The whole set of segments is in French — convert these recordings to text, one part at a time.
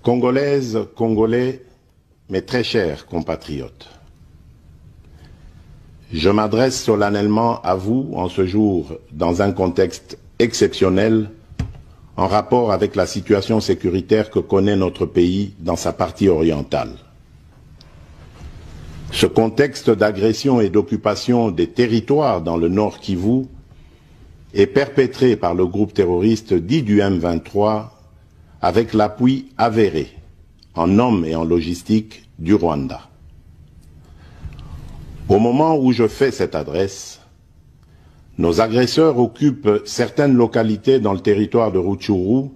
Congolaises, Congolais, mes très chers compatriotes, je m'adresse solennellement à vous en ce jour dans un contexte exceptionnel en rapport avec la situation sécuritaire que connaît notre pays dans sa partie orientale. Ce contexte d'agression et d'occupation des territoires dans le Nord Kivu est perpétré par le groupe terroriste dit du M23 avec l'appui avéré en hommes et en logistique du Rwanda. Au moment où je fais cette adresse, nos agresseurs occupent certaines localités dans le territoire de Rutshuru,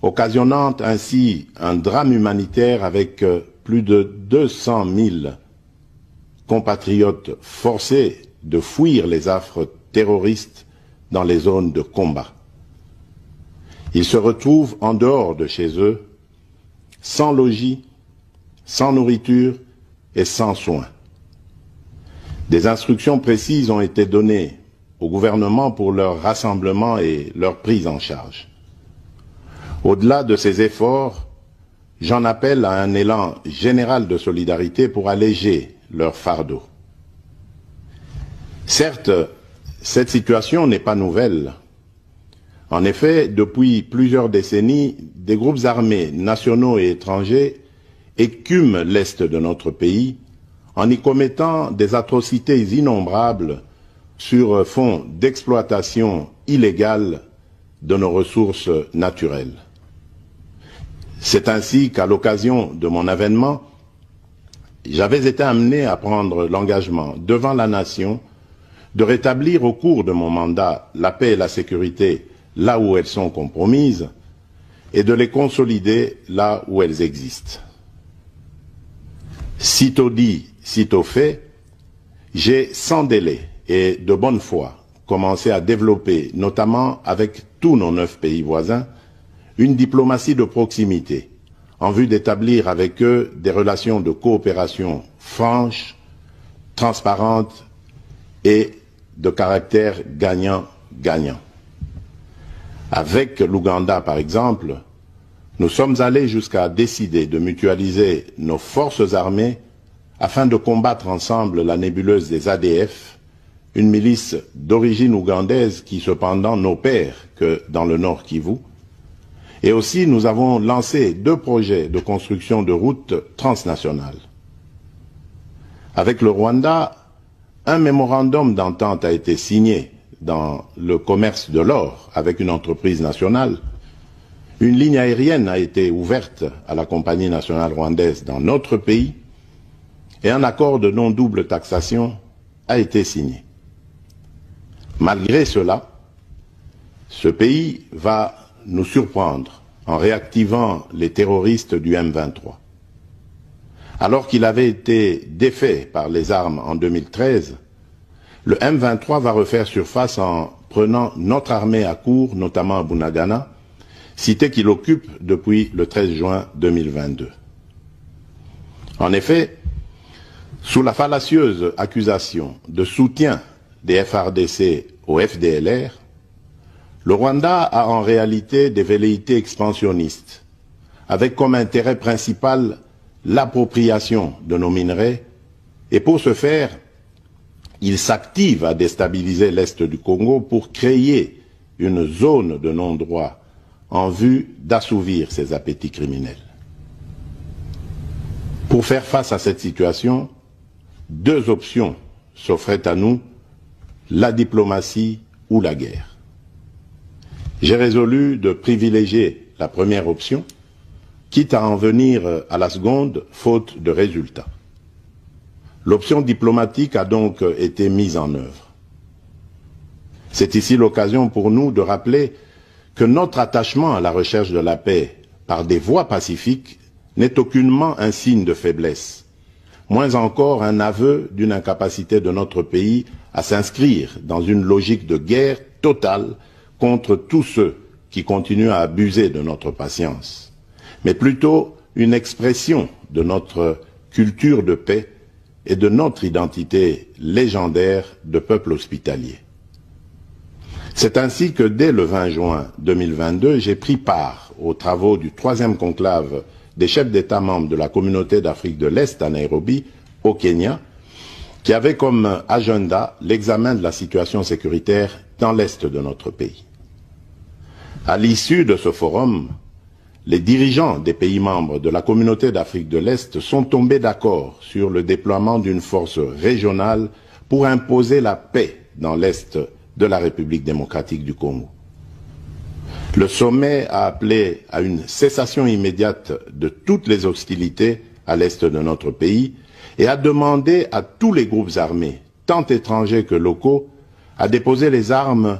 occasionnant ainsi un drame humanitaire avec plus de 200 000 compatriotes forcés de fuir les affres terroristes dans les zones de combat. Ils se retrouvent en dehors de chez eux, sans logis, sans nourriture et sans soins. Des instructions précises ont été données au gouvernement pour leur rassemblement et leur prise en charge. Au-delà de ces efforts, j'en appelle à un élan général de solidarité pour alléger leur fardeau. Certes, cette situation n'est pas nouvelle. En effet, depuis plusieurs décennies, des groupes armés nationaux et étrangers écument l'est de notre pays en y commettant des atrocités innombrables sur fond d'exploitation illégale de nos ressources naturelles. C'est ainsi qu'à l'occasion de mon avènement, j'avais été amené à prendre l'engagement devant la nation de rétablir au cours de mon mandat la paix et la sécurité là où elles sont compromises et de les consolider là où elles existent. Sitôt dit, sitôt fait, j'ai sans délai et de bonne foi commencé à développer, notamment avec tous nos 9 pays voisins, une diplomatie de proximité en vue d'établir avec eux des relations de coopération franches, transparentes et de caractère gagnant-gagnant. Avec l'Ouganda, par exemple, nous sommes allés jusqu'à décider de mutualiser nos forces armées afin de combattre ensemble la nébuleuse des ADF, une milice d'origine ougandaise qui cependant n'opère que dans le Nord Kivu. Et aussi nous avons lancé 2 projets de construction de routes transnationales. Avec le Rwanda, un mémorandum d'entente a été signé dans le commerce de l'or avec une entreprise nationale. Une ligne aérienne a été ouverte à la compagnie nationale rwandaise dans notre pays et un accord de non-double taxation a été signé. Malgré cela, ce pays va nous surprendre en réactivant les terroristes du M23. Alors qu'il avait été défait par les armes en 2013, le M23 va refaire surface en prenant notre armée à court, notamment à Bunagana, cité qu'il occupe depuis le 13 juin 2022. En effet, sous la fallacieuse accusation de soutien des FARDC au FDLR, le Rwanda a en réalité des velléités expansionnistes, avec comme intérêt principal l'appropriation de nos minerais, et pour ce faire, il s'active à déstabiliser l'Est du Congo pour créer une zone de non-droit en vue d'assouvir ses appétits criminels. Pour faire face à cette situation, 2 options s'offraient à nous, la diplomatie ou la guerre. J'ai résolu de privilégier la première option, quitte à en venir à la seconde, faute de résultats. L'option diplomatique a donc été mise en œuvre. C'est ici l'occasion pour nous de rappeler que notre attachement à la recherche de la paix par des voies pacifiques n'est aucunement un signe de faiblesse, moins encore un aveu d'une incapacité de notre pays à s'inscrire dans une logique de guerre totale contre tous ceux qui continuent à abuser de notre patience, mais plutôt une expression de notre culture de paix et de notre identité légendaire de peuple hospitalier. C'est ainsi que dès le 20 juin 2022, j'ai pris part aux travaux du 3e conclave des chefs d'État membres de la communauté d'Afrique de l'Est à Nairobi, au Kenya, qui avait comme agenda l'examen de la situation sécuritaire dans l'Est de notre pays. À l'issue de ce forum, les dirigeants des pays membres de la communauté d'Afrique de l'Est sont tombés d'accord sur le déploiement d'une force régionale pour imposer la paix dans l'Est de la République démocratique du Congo. Le sommet a appelé à une cessation immédiate de toutes les hostilités à l'Est de notre pays et a demandé à tous les groupes armés, tant étrangers que locaux, à déposer les armes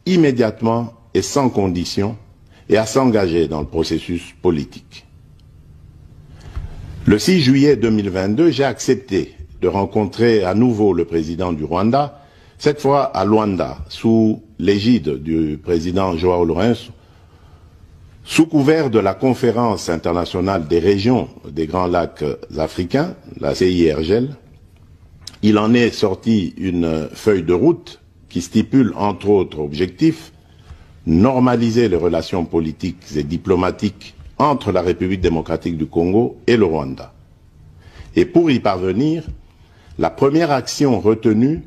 immédiatement et sans condition et à s'engager dans le processus politique. Le 6 juillet 2022, j'ai accepté de rencontrer à nouveau le président du Rwanda, cette fois à Luanda, sous l'égide du président João Lourenço, sous couvert de la conférence internationale des régions des Grands Lacs africains, la CIRGL. Il en est sorti une feuille de route qui stipule entre autres objectifs normaliser les relations politiques et diplomatiques entre la République démocratique du Congo et le Rwanda. Et pour y parvenir, la première action retenue,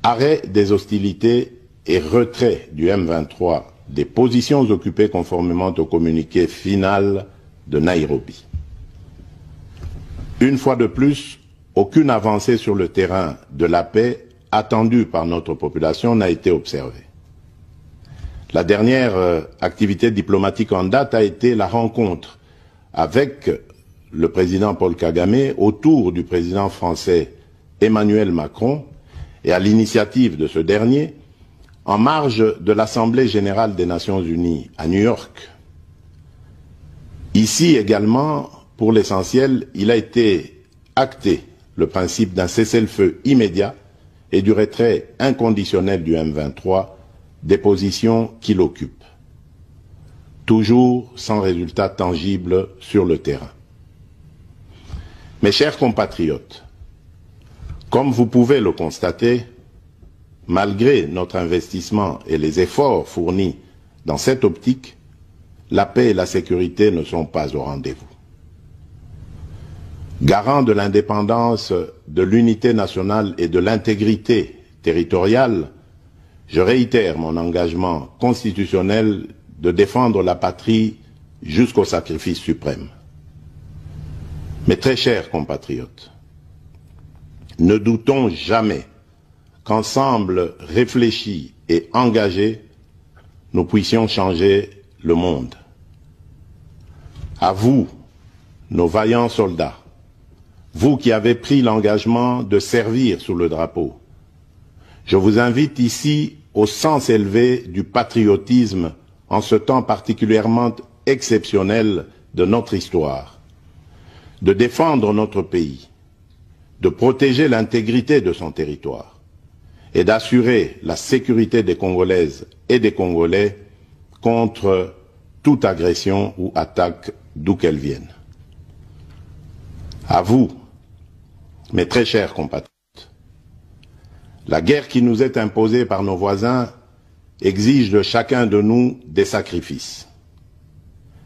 arrêt des hostilités et retrait du M23 des positions occupées conformément au communiqué final de Nairobi. Une fois de plus, aucune avancée sur le terrain de la paix attendue par notre population n'a été observée. La dernière activité diplomatique en date a été la rencontre avec le président Paul Kagame autour du président français Emmanuel Macron et à l'initiative de ce dernier en marge de l'Assemblée générale des Nations unies à New York. Ici également, pour l'essentiel, il a été acté le principe d'un cessez-le-feu immédiat et du retrait inconditionnel du M23 des positions qu'il occupe, toujours sans résultat tangible sur le terrain. Mes chers compatriotes, comme vous pouvez le constater, malgré notre investissement et les efforts fournis dans cette optique, la paix et la sécurité ne sont pas au rendez-vous. Garant de l'indépendance, de l'unité nationale et de l'intégrité territoriale, je réitère mon engagement constitutionnel de défendre la patrie jusqu'au sacrifice suprême. Mes très chers compatriotes, ne doutons jamais qu'ensemble réfléchis et engagés, nous puissions changer le monde. À vous, nos vaillants soldats, vous qui avez pris l'engagement de servir sous le drapeau, je vous invite ici au sens élevé du patriotisme en ce temps particulièrement exceptionnel de notre histoire, de défendre notre pays, de protéger l'intégrité de son territoire et d'assurer la sécurité des Congolaises et des Congolais contre toute agression ou attaque d'où qu'elle vienne. À vous, mes très chers compatriotes, la guerre qui nous est imposée par nos voisins exige de chacun de nous des sacrifices.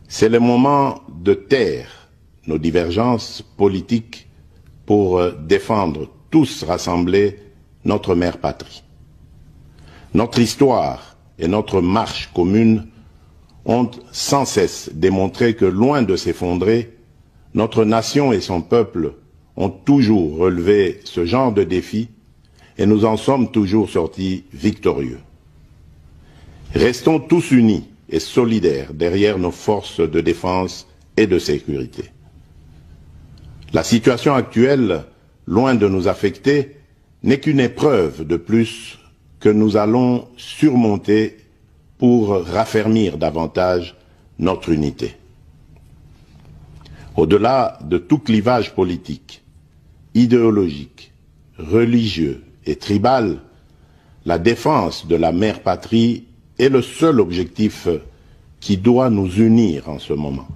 C'est le moment de taire nos divergences politiques pour défendre tous rassemblés notre mère patrie. Notre histoire et notre marche commune ont sans cesse démontré que, loin de s'effondrer, notre nation et son peuple ont toujours relevé ce genre de défi et nous en sommes toujours sortis victorieux. Restons tous unis et solidaires derrière nos forces de défense et de sécurité. La situation actuelle, loin de nous affecter, n'est qu'une épreuve de plus que nous allons surmonter pour raffermir davantage notre unité. Au-delà de tout clivage politique, idéologique, religieux et tribal, la défense de la mère patrie est le seul objectif qui doit nous unir en ce moment.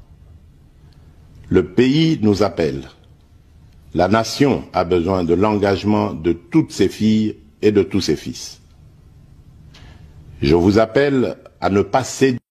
Le pays nous appelle. La nation a besoin de l'engagement de toutes ses filles et de tous ses fils. Je vous appelle à ne pas céder